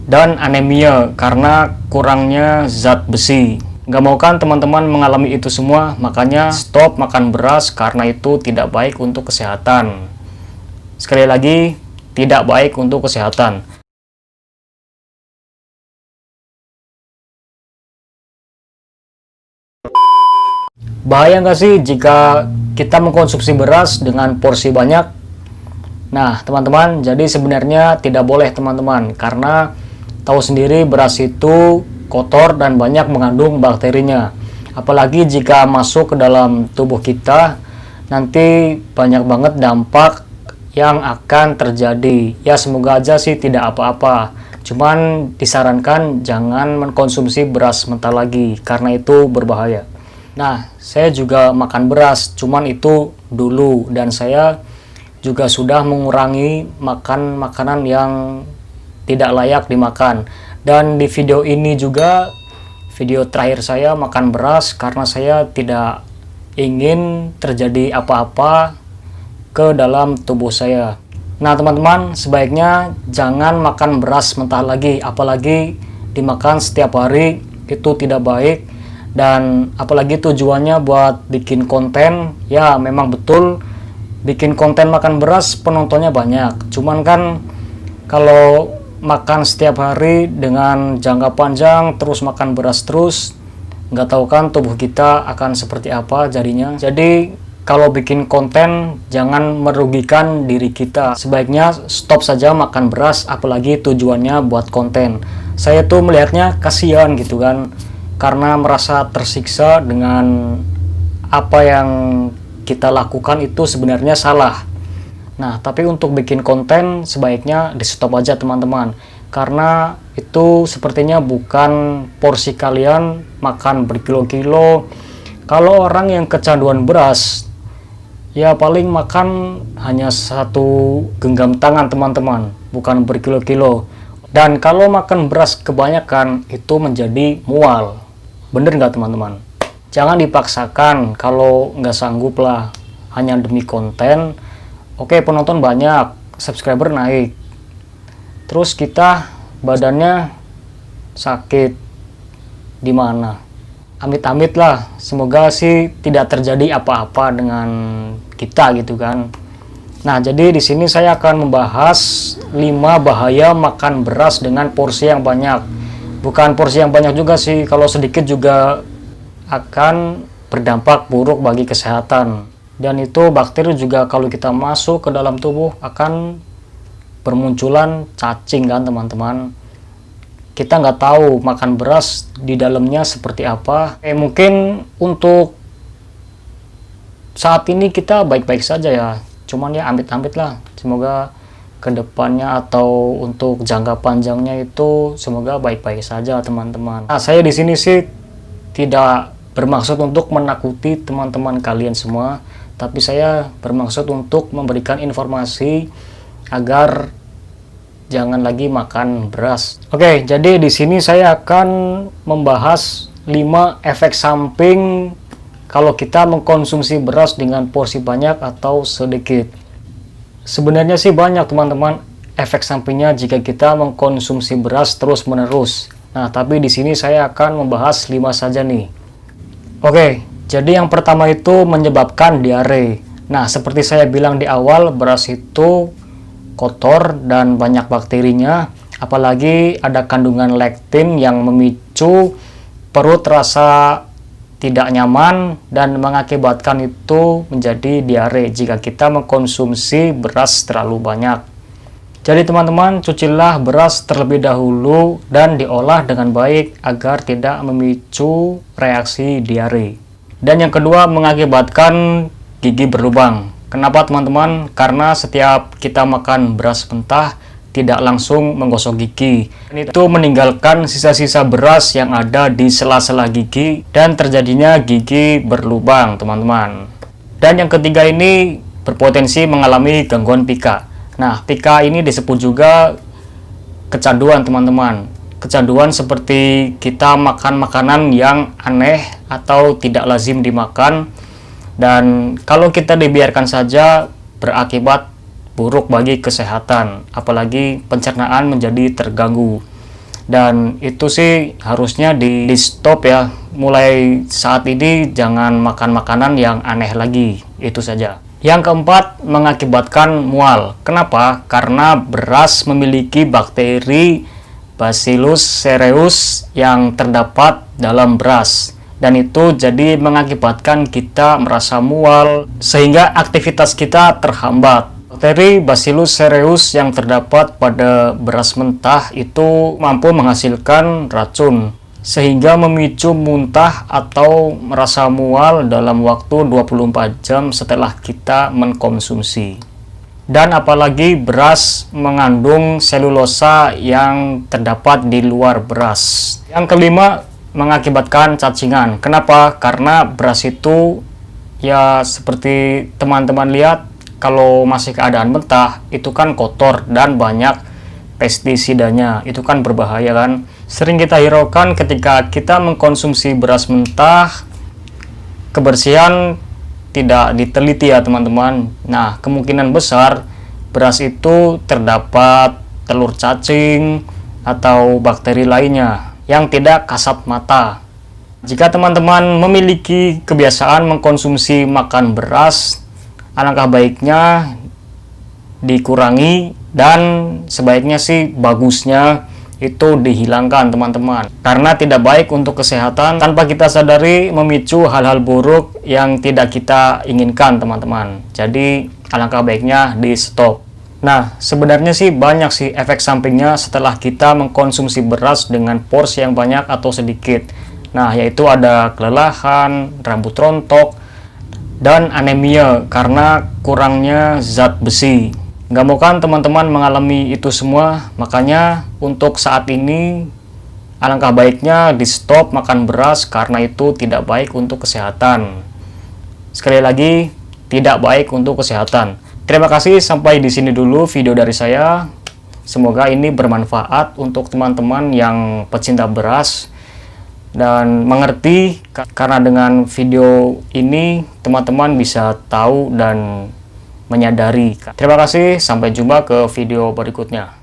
dan anemia karena kurangnya zat besi. Nggak mau kan teman-teman mengalami itu semua? Makanya stop makan beras karena itu tidak baik untuk kesehatan. Sekali lagi, tidak baik untuk kesehatan. Bahaya nggak sih jika kita mengkonsumsi beras dengan porsi banyak? Nah, teman-teman, jadi sebenarnya tidak boleh teman-teman, karena tahu sendiri beras itu kotor dan banyak mengandung bakterinya. Apalagi jika masuk ke dalam tubuh kita, nanti banyak banget dampak yang akan terjadi. Ya, semoga aja sih tidak apa-apa. Cuman disarankan jangan mengkonsumsi beras mentah lagi, karena itu berbahaya. Nah, saya juga makan beras, cuman itu dulu, dan saya juga sudah mengurangi makan makanan yang tidak layak dimakan. Dan di video ini juga, video terakhir saya makan beras karena saya tidak ingin terjadi apa-apa ke dalam tubuh saya. Nah, teman-teman, sebaiknya jangan makan beras mentah lagi, apalagi dimakan setiap hari, itu tidak baik. Dan apalagi tujuannya buat bikin konten, ya memang betul bikin konten makan beras penontonnya banyak. Cuman kan kalau makan setiap hari dengan jangka panjang terus makan beras terus, nggak tahu kan tubuh kita akan seperti apa jadinya. Jadi kalau bikin konten jangan merugikan diri kita. Sebaiknya stop saja makan beras, apalagi tujuannya buat konten. Saya tuh melihatnya kasihan gitu kan, karena merasa tersiksa dengan apa yang kita lakukan itu sebenarnya salah. Nah, tapi untuk bikin konten sebaiknya di stop aja teman-teman, karena itu sepertinya bukan porsi kalian makan berkilo-kilo. Kalau orang yang kecanduan beras, ya paling makan hanya satu genggam tangan teman-teman, bukan berkilo-kilo. Dan kalau makan beras kebanyakan itu menjadi mual. Bener nggak teman-teman? Jangan dipaksakan kalau nggak sanggup lah, hanya demi konten. Oke, penonton banyak, subscriber naik, terus kita badannya sakit, di mana? Amit-amit lah, semoga sih tidak terjadi apa-apa dengan kita gitu kan. Nah, jadi di sini saya akan membahas 5 bahaya makan beras dengan porsi yang banyak. Bukan porsi yang banyak juga sih, kalau sedikit juga akan berdampak buruk bagi kesehatan. Dan itu bakteri juga kalau kita masuk ke dalam tubuh akan bermunculan cacing kan teman-teman. Kita nggak tahu makan beras di dalamnya seperti apa. Mungkin untuk saat ini kita baik-baik saja ya. Cuman ya amit-amit lah. Semoga kedepannya atau untuk jangka panjangnya itu semoga baik-baik saja teman-teman. Nah, saya di sini sih tidak bermaksud untuk menakuti teman-teman kalian semua, tapi saya bermaksud untuk memberikan informasi agar jangan lagi makan beras. Oke, jadi di sini saya akan membahas 5 efek samping kalau kita mengkonsumsi beras dengan porsi banyak atau sedikit. Sebenarnya sih banyak teman-teman efek sampingnya jika kita mengkonsumsi beras terus-menerus. Nah, tapi di sini saya akan membahas 5 saja nih. Oke, jadi yang pertama itu menyebabkan diare. Nah, seperti saya bilang di awal, beras itu kotor dan banyak bakterinya, apalagi ada kandungan lektin yang memicu perut rasa tidak nyaman dan mengakibatkan itu menjadi diare jika kita mengkonsumsi beras terlalu banyak. Jadi teman-teman, cucilah beras terlebih dahulu dan diolah dengan baik agar tidak memicu reaksi diare. Dan yang kedua, mengakibatkan gigi berlubang. Kenapa teman-teman? Karena setiap kita makan beras mentah tidak langsung menggosok gigi. Itu meninggalkan sisa-sisa beras yang ada di sela-sela gigi dan terjadinya gigi berlubang, teman-teman. Dan yang ketiga ini berpotensi mengalami gangguan pika. Nah, pika ini disebut juga kecanduan, teman-teman. Kecanduan seperti kita makan makanan yang aneh atau tidak lazim dimakan, dan kalau kita dibiarkan saja berakibat buruk bagi kesehatan, apalagi pencernaan menjadi terganggu. Dan itu sih harusnya di stop ya. Mulai saat ini jangan makan makanan yang aneh lagi. Itu saja. Yang keempat, mengakibatkan mual. Kenapa? Karena beras memiliki bakteri Bacillus cereus yang terdapat dalam beras. Dan itu jadi mengakibatkan kita merasa mual sehingga aktivitas kita terhambat. Bakteri Bacillus cereus yang terdapat pada beras mentah itu mampu menghasilkan racun sehingga memicu muntah atau merasa mual dalam waktu 24 jam setelah kita mengkonsumsi. Dan apalagi beras mengandung selulosa yang terdapat di luar beras. Yang kelima, mengakibatkan cacingan. Kenapa? Karena beras itu ya seperti teman-teman lihat, kalau masih keadaan mentah itu kan kotor dan banyak pestisidanya. Itu kan berbahaya kan. Sering kita hiraukan ketika kita mengkonsumsi beras mentah, kebersihan tidak diteliti ya teman-teman. Nah, kemungkinan besar beras itu terdapat telur cacing atau bakteri lainnya yang tidak kasat mata. Jika teman-teman memiliki kebiasaan mengkonsumsi makan beras, alangkah baiknya dikurangi dan sebaiknya sih bagusnya itu dihilangkan teman-teman. Karena tidak baik untuk kesehatan, tanpa kita sadari memicu hal-hal buruk yang tidak kita inginkan teman-teman. Jadi alangkah baiknya di stop. Nah, sebenarnya sih banyak sih efek sampingnya setelah kita mengkonsumsi beras dengan porsi yang banyak atau sedikit. Nah, yaitu ada kelelahan, rambut rontok, dan anemia karena kurangnya zat besi. Nggak mau kan teman-teman mengalami itu semua? Makanya untuk saat ini alangkah baiknya di stop makan beras karena itu tidak baik untuk kesehatan. Sekali lagi, tidak baik untuk kesehatan. Terima kasih, sampai di sini dulu video dari saya. Semoga ini bermanfaat untuk teman-teman yang pecinta beras dan mengerti, karena dengan video ini teman-teman bisa tahu dan menyadari. Terima kasih, sampai jumpa ke video berikutnya.